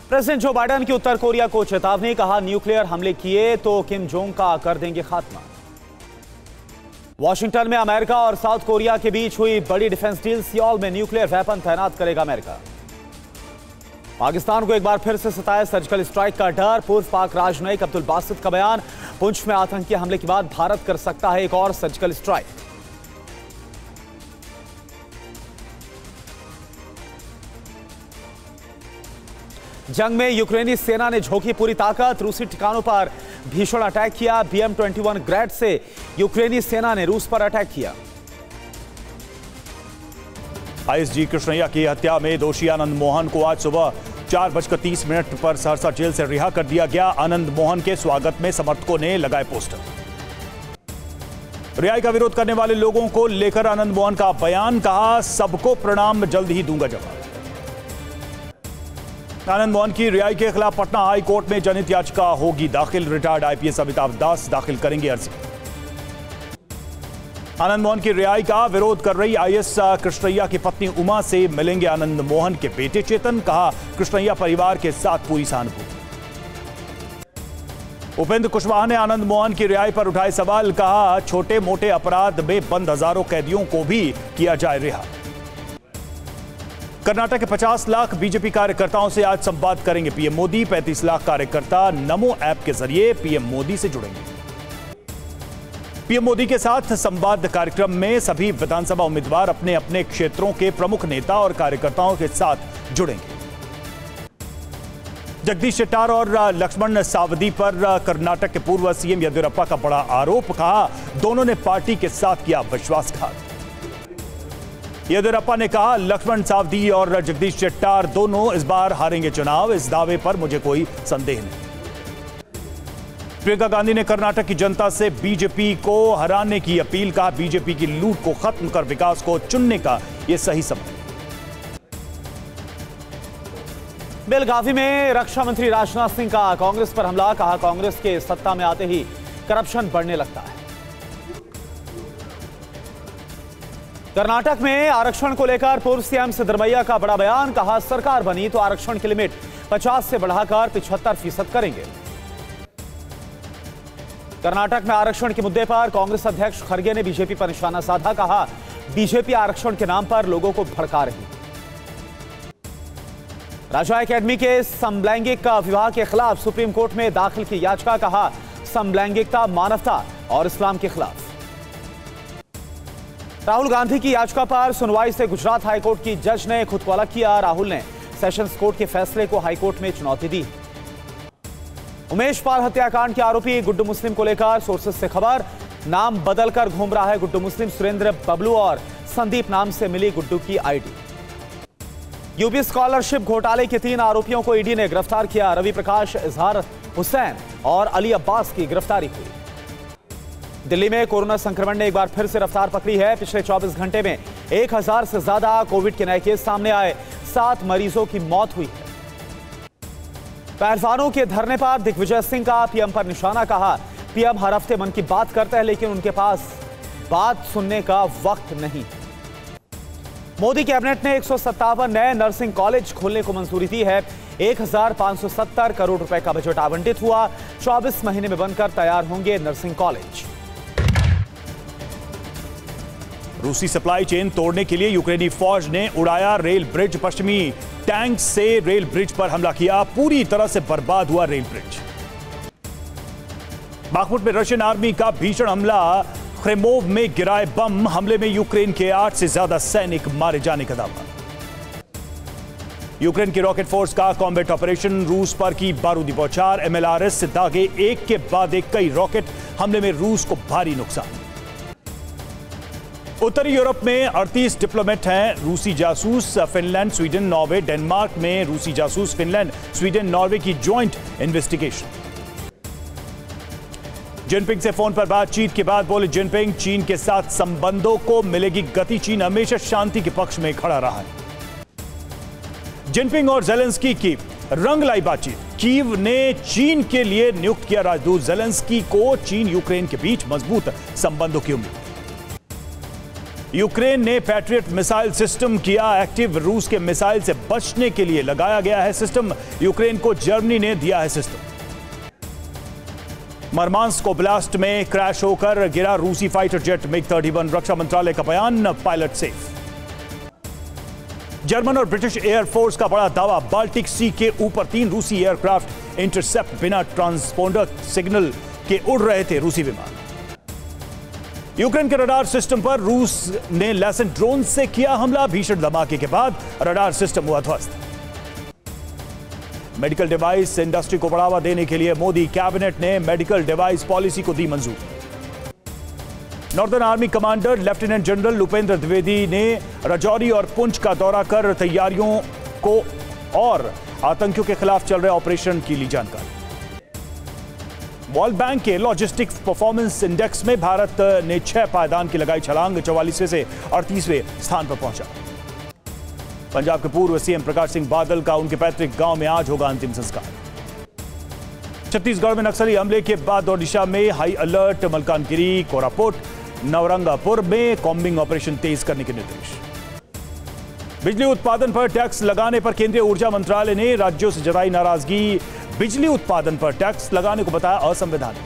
President Joe Biden की उत्तर Korea को चेतावनी, कहा न्यूक्लियर हमले किए तो किम जोंग का कर देंगे खात्मा। वॉशिंगटन में अमेरिका और साउथ कोरिया के बीच हुई बड़ी डिफेंस डील, सियोल में न्यूक्लियर वेपन तैनात करेगा अमेरिका। पाकिस्तान को एक बार फिर से सताया सर्जिकल स्ट्राइक का डर, पूर्व पाक राजनयिक अब्दुल बासित का बयान, पुंछ में आतंकी हमले के बाद भारत कर सकता है एक और सर्जिकल स्ट्राइक। जंग में यूक्रेनी सेना ने झोंकी पूरी ताकत, रूसी ठिकानों पर भीषण अटैक किया, BM-21 ग्रैड से यूक्रेनी सेना ने रूस पर अटैक किया। ISG कृष्णैया की हत्या में दोषी आनंद मोहन को आज सुबह 4:30 पर सहरसा जेल से रिहा कर दिया गया। आनंद मोहन के स्वागत में समर्थकों ने लगाए पोस्टर। रिहाई का विरोध करने वाले लोगों को लेकर आनंद मोहन का बयान, कहा सबको प्रणाम, जल्द ही दूंगा जवाब। आनंद मोहन की रिहाई के खिलाफ पटना हाई कोर्ट में जनहित याचिका होगी दाखिल, रिटायर्ड IPS अमिताभ दास दाखिल करेंगे अर्जी। आनंद मोहन की रिहाई का विरोध कर रही IS कृष्णैया की पत्नी उमा से मिलेंगे आनंद मोहन के बेटे चेतन, कहा कृष्णैया परिवार के साथ पूरी सहानुभूति। उपेंद्र कुशवाहा ने आनंद मोहन की रिहाई पर उठाए सवाल, कहा छोटे मोटे अपराध में बंद हजारों कैदियों को भी किया जाए रिहा। कर्नाटक के 50 लाख बीजेपी कार्यकर्ताओं से आज संवाद करेंगे PM मोदी। 35 लाख कार्यकर्ता नमो ऐप के जरिए PM मोदी से जुड़ेंगे। PM मोदी के साथ संवाद कार्यक्रम में सभी विधानसभा उम्मीदवार अपने अपने क्षेत्रों के प्रमुख नेता और कार्यकर्ताओं के साथ जुड़ेंगे। जगदीश शेट्टार और लक्ष्मण सावदी पर कर्नाटक के पूर्व CM येदियुरप्पा का बड़ा आरोप, कहा दोनों ने पार्टी के साथ किया विश्वासघात। येदियुरप्पा ने कहा लक्ष्मण सावदी और जगदीश शेट्टार दोनों इस बार हारेंगे चुनाव, इस दावे पर मुझे कोई संदेह नहीं। प्रियंका गांधी ने कर्नाटक की जनता से बीजेपी को हराने की अपील, कहा बीजेपी की लूट को खत्म कर विकास को चुनने का यह सही समय। बेलगावी में रक्षा मंत्री राजनाथ सिंह का कांग्रेस पर हमला, कहा कांग्रेस के सत्ता में आते ही करप्शन बढ़ने लगता है। कर्नाटक में आरक्षण को लेकर पूर्व CM सिद्धरमैया का बड़ा बयान, कहा सरकार बनी तो आरक्षण की लिमिट 50 से बढ़ाकर 75% करेंगे। कर्नाटक में आरक्षण के मुद्दे पर कांग्रेस अध्यक्ष खड़गे ने बीजेपी पर निशाना साधा, कहा बीजेपी आरक्षण के नाम पर लोगों को भड़का रही। राजा एकेडमी के समलैंगिक विवाह के खिलाफ सुप्रीम कोर्ट में दाखिल की याचिका, कहा समलैंगिकता मानवता और इस्लाम के खिलाफ। राहुल गांधी की याचिका पर सुनवाई से गुजरात हाईकोर्ट की जज ने खुद को अलग किया। राहुल ने सेशंस कोर्ट के फैसले को हाईकोर्ट में चुनौती दी। उमेश पाल हत्याकांड के आरोपी गुड्डू मुस्लिम को लेकर सोर्सेस से खबर, नाम बदलकर घूम रहा है गुड्डू मुस्लिम। सुरेंद्र बबलू और संदीप नाम से मिली गुड्डू की ID। यूपी स्कॉलरशिप घोटाले के 3 आरोपियों को ईडी ने गिरफ्तार किया। रवि प्रकाश, इजहार हुसैन और अली अब्बास की गिरफ्तारी हुई। दिल्ली में कोरोना संक्रमण ने एक बार फिर से रफ्तार पकड़ी है। पिछले 24 घंटे में 1000 से ज्यादा कोविड के नए केस सामने आए, 7 मरीजों की मौत हुई है। पहलवानों के धरने पर दिग्विजय सिंह का PM पर निशाना, कहा PM हर हफ्ते मन की बात करते हैं लेकिन उनके पास बात सुनने का वक्त नहीं। मोदी कैबिनेट ने 157 नए नर्सिंग कॉलेज खोलने को मंजूरी दी है। 1570 करोड़ रुपए का बजट आवंटित हुआ। 24 महीने में बनकर तैयार होंगे नर्सिंग कॉलेज। रूसी सप्लाई चेन तोड़ने के लिए यूक्रेनी फौज ने उड़ाया रेल ब्रिज। पश्चिमी टैंक से रेल ब्रिज पर हमला किया, पूरी तरह से बर्बाद हुआ रेल ब्रिज। बाखमुट में रशियन आर्मी का भीषण हमला, ख्रेमोव में गिराए बम, हमले में यूक्रेन के 8 से ज्यादा सैनिक मारे जाने का दावा। यूक्रेन की रॉकेट फोर्स का कॉम्बैट ऑपरेशन, रूस पर की बारूदी बौछार, MLRS से दागे एक के बाद एक कई रॉकेट, हमले में रूस को भारी नुकसान। उत्तरी यूरोप में 38 डिप्लोमेट हैं रूसी जासूस, फिनलैंड, स्वीडन, नॉर्वे, डेनमार्क में रूसी जासूस, फिनलैंड, स्वीडन, नॉर्वे की ज्वाइंट इन्वेस्टिगेशन। जिनपिंग से फोन पर बातचीत के बाद बोले जिनपिंग, चीन के साथ संबंधों को मिलेगी गति, चीन हमेशा शांति के पक्ष में खड़ा रहा है। जिनपिंग और जेलेंस्की की रंग लाई बातचीत, कीव ने चीन के लिए नियुक्त किया राजदूत, जेलेंस्की को चीन यूक्रेन के बीच मजबूत संबंधों की उम्मीद। यूक्रेन ने पैट्रियट मिसाइल सिस्टम किया एक्टिव। रूस के मिसाइल से बचने के लिए लगाया गया है सिस्टम। यूक्रेन को जर्मनी ने दिया है सिस्टम। मरमांस्क ब्लास्ट में क्रैश होकर गिरा रूसी फाइटर जेट MiG-31। रक्षा मंत्रालय का बयान, पायलट सेफ। जर्मन और ब्रिटिश एयरफोर्स का बड़ा दावा, बाल्टिक सी के ऊपर 3 रूसी एयरक्राफ्ट इंटरसेप्ट बिना ट्रांसपोंडर सिग्नल के उड़ रहे थे रूसी विमान। यूक्रेन के रडार सिस्टम पर रूस ने लैसन ड्रोन से किया हमला। भीषण धमाके के बाद रडार सिस्टम हुआ ध्वस्त। मेडिकल डिवाइस इंडस्ट्री को बढ़ावा देने के लिए मोदी कैबिनेट ने मेडिकल डिवाइस पॉलिसी को दी मंजूरी। Northern army commander lieutenant general Upendra Dwivedi ने राजौरी और पुंछ का दौरा कर तैयारियों को और आतंकियों के खिलाफ चल रहे ऑपरेशन की ली जानकारी। वर्ल्ड बैंक के लॉजिस्टिक्स परफॉर्मेंस इंडेक्स में भारत ने 6 पायदान की लगाई छलांग, 44वें से 38वें स्थान पर पहुंचा। पंजाब के पूर्व सीएम प्रकाश सिंह बादल का उनके पैतृक गांव में आज होगा अंतिम संस्कार। छत्तीसगढ़ में नक्सली हमले के बाद ओडिशा में हाई अलर्ट। मलकानगिरी, कोरापुट, नवरंगापुर में कॉम्बिंग ऑपरेशन तेज करने के निर्देश। बिजली उत्पादन पर टैक्स लगाने पर केंद्रीय ऊर्जा मंत्रालय ने राज्यों से जताई नाराजगी। बिजली उत्पादन पर टैक्स लगाने को बताया असंवैधानिक।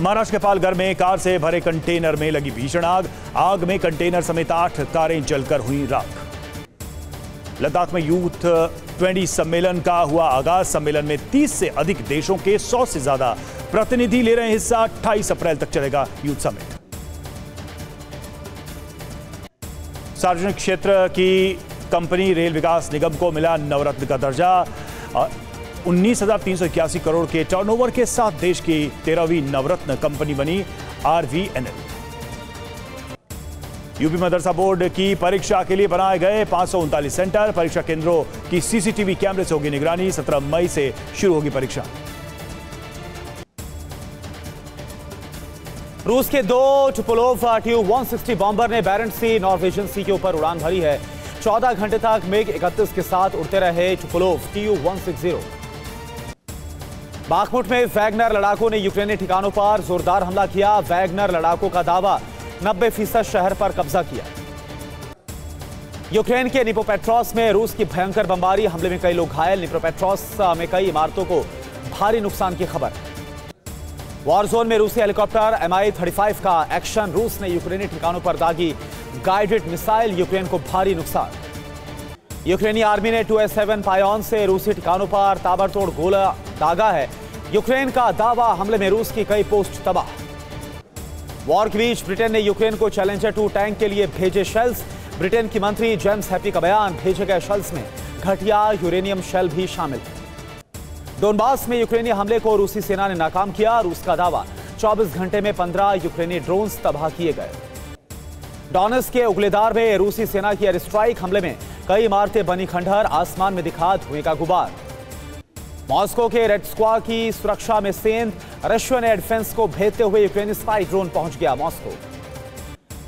महाराष्ट्र के पालघर में कार से भरे कंटेनर में लगी भीषण आग। आग में कंटेनर समेत 8 कारें जलकर हुई राख। लद्दाख में यूथ 20 सम्मेलन का हुआ आगाज। सम्मेलन में 30 से अधिक देशों के 100 से ज्यादा प्रतिनिधि ले रहे हैं हिस्सा। 28 अप्रैल तक चलेगा यूथ समिट। सार्वजनिक क्षेत्र की कंपनी रेल विकास निगम को मिला नवरत्न का दर्जा। 19,381 करोड़ के टर्नओवर के साथ देश की 13वीं नवरत्न कंपनी बनी RVNL। यूपी मदरसा बोर्ड की परीक्षा के लिए बनाए गए 539 सेंटर। परीक्षा केंद्रों की CCTV कैमरे से होगी निगरानी। 17 मई से शुरू होगी परीक्षा। रूस के 2 टुपोलोव Tu-160 बॉम्बर ने बैरेंट्स सी नॉर्वेजियन सी के ऊपर उड़ान भरी है। 14 घंटे तक MiG-31 के साथ उड़ते रहे टुपोलोव Tu-160। बाखमुट में वैगनर लड़ाकों ने यूक्रेनी ठिकानों पर जोरदार हमला किया। वैगनर लड़ाकों का दावा, 90% शहर पर कब्जा किया। यूक्रेन के निप्रोपेट्रोव्स्क में रूस की भयंकर बमबारी, हमले में कई लोग घायल। निप्रोपेट्रोव्स्क में कई इमारतों को भारी नुकसान की खबर। वॉर जोन में रूसी हेलीकॉप्टर Mi-35 का एक्शन। रूस ने यूक्रेनी ठिकानों पर दागी गाइडेड मिसाइल, यूक्रेन को भारी नुकसान। यूक्रेनी आर्मी ने 2S7 पायोन से रूसी ठिकानों पर ताबड़तोड़ गोला दागा है। यूक्रेन का दावा, हमले में रूस की कई पोस्ट तबाह। वॉर के बीच ब्रिटेन ने यूक्रेन को चैलेंजर 2 टैंक के लिए भेजे शेल्स। ब्रिटेन की मंत्री जेम्स हैपी का बयान, भेजे गए शेल्स में घटिया यूरेनियम शेल भी शामिल। डोनबास में यूक्रेनी हमले को रूसी सेना ने नाकाम किया। रूस का दावा, 24 घंटे में 15 यूक्रेनी ड्रोन्स तबाह किए गए। डोनेट्स्क के उगलेदार में रूसी सेना की एयर स्ट्राइक, हमले में कई इमारतें बनी खंडहर। आसमान में दिखा धुएं का गुबार। मॉस्को के रेड स्क्वाड की सुरक्षा में सेंध। रशियन एयर डिफेंस को भेजते हुए यूक्रेनी स्पाई ड्रोन पहुंच गया मॉस्को।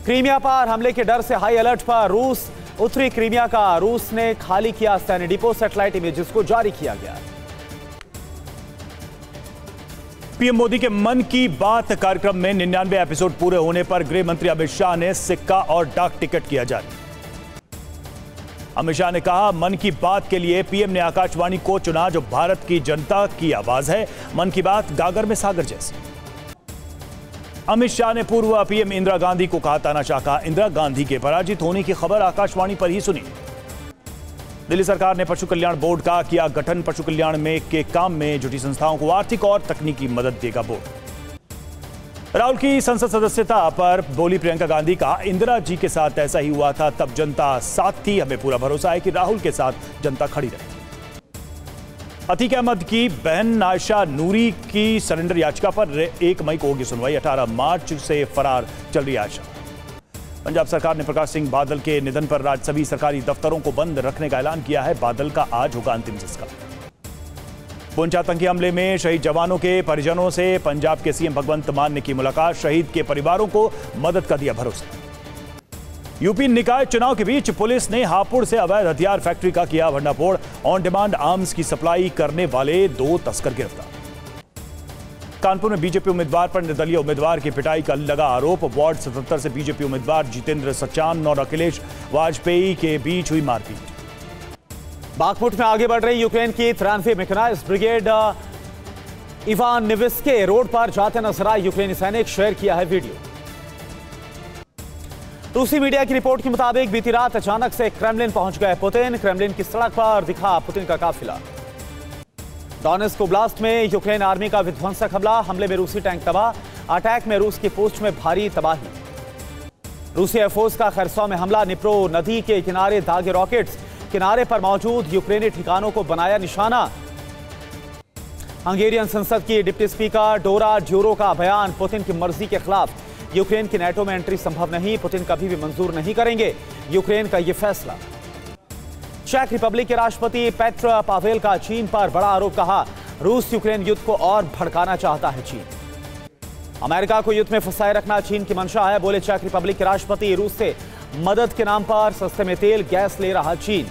क्रीमिया पर हमले के डर से हाई अलर्ट पर रूस। उत्तरी क्रीमिया का रूस ने खाली किया सैन्य डिपो। सैटेलाइट इमेजेस को जारी किया गया। पीएम मोदी के मन की बात कार्यक्रम में 99 एपिसोड पूरे होने पर गृह मंत्री अमित शाह ने सिक्का और डाक टिकट किया जारी। अमित शाह ने कहा, मन की बात के लिए पीएम ने आकाशवाणी को चुना, जो भारत की जनता की आवाज है। मन की बात गागर में सागर जैसी। अमित शाह ने पूर्व पीएम इंदिरा गांधी को कहा तानाशाह। कहा, इंदिरा गांधी के पराजित होने की खबर आकाशवाणी पर ही सुनी। दिल्ली सरकार ने पशु कल्याण बोर्ड का किया गठन। पशु कल्याण में के काम में जुटी संस्थाओं को आर्थिक और तकनीकी मदद देगा बोर्ड। राहुल की संसद सदस्यता पर बोली प्रियंका गांधी, का इंदिरा जी के साथ ऐसा ही हुआ था, तब जनता साथ थी। हमें पूरा भरोसा है कि राहुल के साथ जनता खड़ी रहेगी। अतीक अहमद की बहन आयशा नूरी की सरेंडर याचिका पर 1 मई को होगी सुनवाई। 18 मार्च से फरार चल रही आयशा। पंजाब सरकार ने प्रकाश सिंह बादल के निधन पर आज सभी सरकारी दफ्तरों को बंद रखने का ऐलान किया है। बादल का आज होगा अंतिम संस्कार। पुंछ आतंकी हमले में शहीद जवानों के परिजनों से पंजाब के सीएम भगवंत मान ने की मुलाकात। शहीद के परिवारों को मदद का दिया भरोसा। यूपी निकाय चुनाव के बीच पुलिस ने हापुड़ से अवैध हथियार फैक्ट्री का किया भंडाफोड़। ऑन डिमांड आर्म्स की सप्लाई करने वाले 2 तस्कर गिरफ्तार। कानपुर में बीजेपी उम्मीदवार पर निर्दलीय उम्मीदवार की पिटाई का लगा आरोप। वार्ड 77 से बीजेपी उम्मीदवार जितेंद्र सचान और अखिलेश वाजपेयी के बीच हुई मारपीट। बागमुट में आगे बढ़ रही यूक्रेन की 93 मैकेनाइज्ड ब्रिगेड इवान निविस्के रोड पर जाते नजर आए यूक्रेनी सैनिक। शेयर किया है वीडियो। रूसी मीडिया की रिपोर्ट के मुताबिक बीती रात अचानक से क्रेमलिन पहुंच गए पुतिन। क्रेमलिन की सड़क पर दिखा पुतिन का काफिला। डोनेट्स्क ओब्लास्ट में यूक्रेन आर्मी का विध्वंसक हमला। हमले में रूसी टैंक तबाह। अटैक में रूस की पोस्ट में भारी तबाही। रूसी एयरफोर्स का खरसों में हमला। निप्रो नदी के किनारे दागे रॉकेट्स। किनारे पर मौजूद यूक्रेनी ठिकानों को बनाया निशाना। हंगेरियन संसद की डिप्टी स्पीकर डोरा ड्यूरो का बयान। पुतिन की मर्जी के खिलाफ यूक्रेन की नेटो में एंट्री संभव नहीं। पुतिन कभी भी मंजूर नहीं करेंगे यूक्रेन का यह फैसला। चेक रिपब्लिक के राष्ट्रपति पेट्र पावेल का चीन पर बड़ा आरोप। कहा रूस यूक्रेन युद्ध को और भड़काना चाहता है। चीन अमेरिका को युद्ध में फंसाए रखना चीन की मंशा है। बोले चेक रिपब्लिक के राष्ट्रपति। रूस से मदद के नाम पर सस्ते में तेल गैस ले रहा चीन।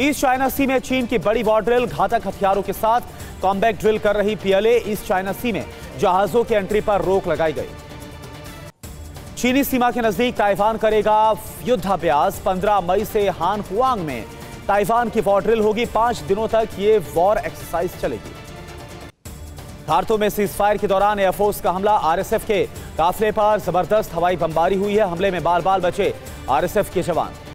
ईस्ट चाइना सी में चीन की बड़ी वॉर ड्रिल। घातक हथियारों के साथ कॉम्बैट ड्रिल कर रही पीएलए। ईस्ट चाइना सी में जहाजों की एंट्री पर रोक लगाई गई। चीनी सीमा के नजदीक ताइवान करेगा युद्धाभ्यास। 15 मई से हान हुआंग में ताइवान की वॉर ड्रिल होगी। 5 दिनों तक ये वॉर एक्सरसाइज चलेगी। खार्तूम में सीजफायर के दौरान एयरफोर्स का हमला। आरएसएफ के काफिले पर जबरदस्त हवाई बमबारी हुई है। हमले में बाल बाल बचे आरएसएफ के जवान।